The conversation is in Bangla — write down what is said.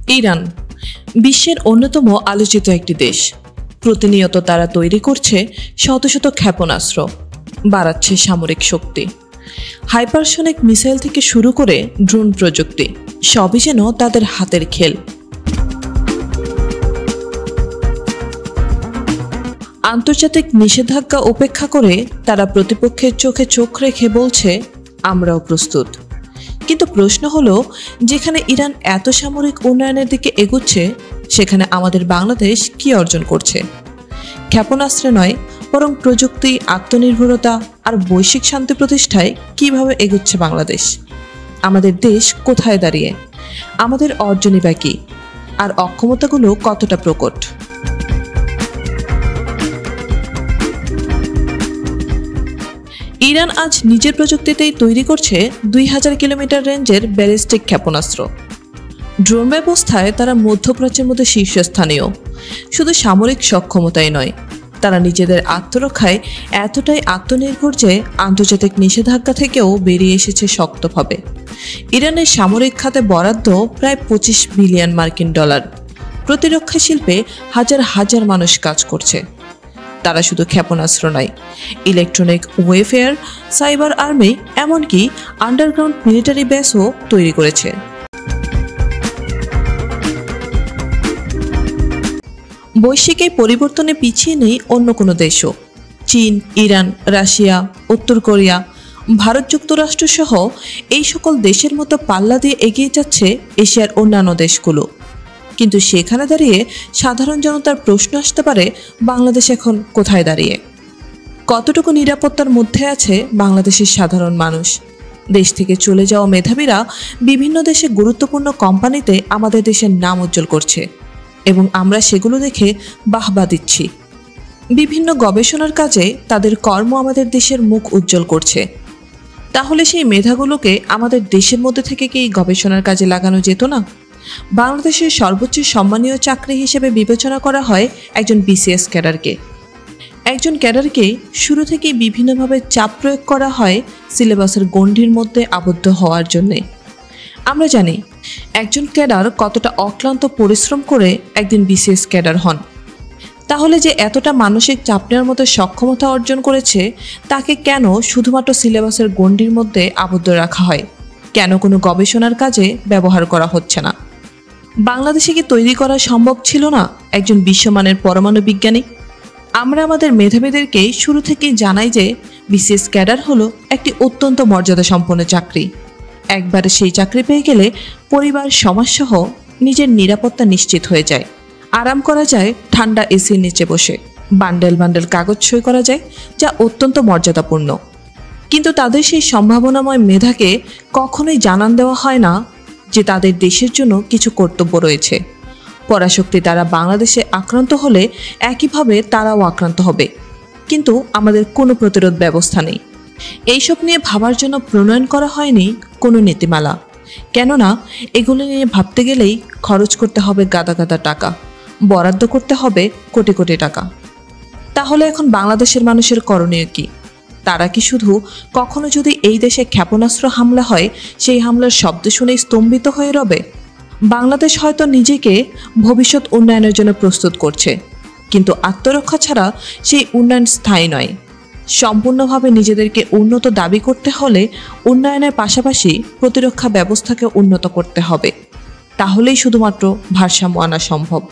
ইরান বিশ্বের অন্যতম আলোচিত একটি দেশ। প্রতিনিয়ত তারা তৈরি করছে শত শত ক্ষেপণাস্ত্র, বাড়াচ্ছে সামরিক শক্তি। হাইপারসনিক মিসাইল থেকে শুরু করে ড্রোন প্রযুক্তি, সবই যেন তাদের হাতের খেল। আন্তর্জাতিক নিষেধাজ্ঞা উপেক্ষা করে তারা প্রতিপক্ষের চোখে চোখ রেখে বলছে, আমরাও প্রস্তুত। কিন্তু প্রশ্ন হলো, যেখানে ইরান এত সামরিক উন্নয়নের দিকে এগুচ্ছে, সেখানে আমাদের বাংলাদেশ কি অর্জন করছে? ক্ষেপণাস্ত্রে নয়, বরং প্রযুক্তি, আত্মনির্ভরতা আর বৈশ্বিক শান্তি প্রতিষ্ঠায় কিভাবে এগুচ্ছে বাংলাদেশ? আমাদের দেশ কোথায় দাঁড়িয়ে? আমাদের অর্জনই বা কি? আর অক্ষমতাগুলো কতটা প্রকট? ইরান আজ নিজের প্রযুক্তিতেই তৈরি করছে 2000 কিলোমিটার রেঞ্জের ব্যালিস্টিক ক্ষেপণাস্ত্র। ড্রোন ব্যবস্থায় তারা মধ্যপ্রাচ্যের মধ্যে শীর্ষস্থানীয়। শুধু সামরিক সক্ষমতাই নয়, তারা নিজেদের আত্মরক্ষায় এতটাই আত্মনির্ভর যে আন্তর্জাতিক নিষেধাজ্ঞা থেকেও বেরিয়ে এসেছে শক্তভাবে। ইরানের সামরিক খাতে বরাদ্দ প্রায় $25 বিলিয়ন। প্রতিরক্ষা শিল্পে হাজার হাজার মানুষ কাজ করছে। তারা শুধু ক্ষেপণাস্ত্র নয়, ইলেকট্রনিক ওয়ারফেয়ার, সাইবার আর্মি, এমনকি আন্ডারগ্রাউন্ড মিলিটারি বেসও তৈরি করেছে। বৈশ্বিক এই পরিবর্তনে পিছিয়ে নেই অন্য কোনো দেশও। চীন, ইরান, রাশিয়া, উত্তর কোরিয়া, ভারত, যুক্তরাষ্ট্র সহ এই সকল দেশের মতো পাল্লা দিয়ে এগিয়ে যাচ্ছে এশিয়ার অন্যান্য দেশগুলো। কিন্তু সেখানে দাঁড়িয়ে সাধারণ জনতার প্রশ্ন আসতে পারে, বাংলাদেশ এখন কোথায় দাঁড়িয়ে? কতটুকু নিরাপত্তার মধ্যে আছে বাংলাদেশের সাধারণ মানুষ? দেশ থেকে চলে যাওয়া মেধাবীরা বিভিন্ন দেশে গুরুত্বপূর্ণ কোম্পানিতে আমাদের দেশের নাম উজ্জ্বল করছে এবং আমরা সেগুলো দেখে বাহবা দিচ্ছি। বিভিন্ন গবেষণার কাজে তাদের কর্ম আমাদের দেশের মুখ উজ্জ্বল করছে। তাহলে সেই মেধাগুলোকে আমাদের দেশের মধ্যে থেকে কি গবেষণার কাজে লাগানো যেত না? বাংলাদেশের সর্বোচ্চ সম্মানীয় চাকরি হিসেবে বিবেচনা করা হয় একজন বিসিএস ক্যাডারকে। একজন ক্যাডারকে শুরু থেকেই বিভিন্নভাবে চাপ প্রয়োগ করা হয় সিলেবাসের গণ্ডির মধ্যে আবদ্ধ হওয়ার জন্যে। আমরা জানি একজন ক্যাডার কতটা অক্লান্ত পরিশ্রম করে একদিন বিসিএস ক্যাডার হন। তাহলে যে এতটা মানসিক চাপ নেওয়ার মতো সক্ষমতা অর্জন করেছে, তাকে কেন শুধুমাত্র সিলেবাসের গণ্ডির মধ্যে আবদ্ধ রাখা হয়? কেন কোনো গবেষণার কাজে ব্যবহার করা হচ্ছে না? বাংলাদেশে কি তৈরি করা সম্ভব ছিল না একজন বিশ্বমানের পরমাণু বিজ্ঞানী? আমরা আমাদের মেধাবীদেরকে শুরু থেকেই জানাই যে বিসিএস ক্যাডার হলো একটি অত্যন্ত মর্যাদা সম্পন্ন চাকরি। একবারে সেই চাকরি পেয়ে গেলে পরিবার, সমাজসহ নিজের নিরাপত্তা নিশ্চিত হয়ে যায়। আরাম করা যায় ঠান্ডা এসির নিচে বসে, বান্ডেল বান্ডেল কাগজ সই করা যায়, যা অত্যন্ত মর্যাদাপূর্ণ। কিন্তু তাদের সেই সম্ভাবনাময় মেধাকে কখনোই জানান দেওয়া হয় না যে তাদের দেশের জন্য কিছু কর্তব্য রয়েছে। পরাশক্তি দ্বারা বাংলাদেশে আক্রান্ত হলে একইভাবে তারাও আক্রান্ত হবে, কিন্তু আমাদের কোনো প্রতিরোধ ব্যবস্থা নেই। এইসব নিয়ে ভাবার জন্য প্রণয়ন করা হয়নি কোনো নীতিমালা। কেননা এগুলো নিয়ে ভাবতে গেলেই খরচ করতে হবে গাদা গাদা টাকা, বরাদ্দ করতে হবে কোটি কোটি টাকা। তাহলে এখন বাংলাদেশের মানুষের করণীয় কি? তারা কি শুধু কখনো যদি এই দেশে ক্ষেপণাস্ত্র হামলা হয় সেই হামলার শব্দ শুনেই স্তম্ভিত হয়ে রবে? বাংলাদেশ হয়তো নিজেকে ভবিষ্যৎ উন্নয়নের জন্য প্রস্তুত করছে, কিন্তু আত্মরক্ষা ছাড়া সেই উন্নয়ন স্থায়ী নয়। সম্পূর্ণভাবে নিজেদেরকে উন্নত দাবি করতে হলে উন্নয়নের পাশাপাশি প্রতিরক্ষা ব্যবস্থাকে উন্নত করতে হবে। তাহলেই শুধুমাত্র ভারসাম্য আনা সম্ভব।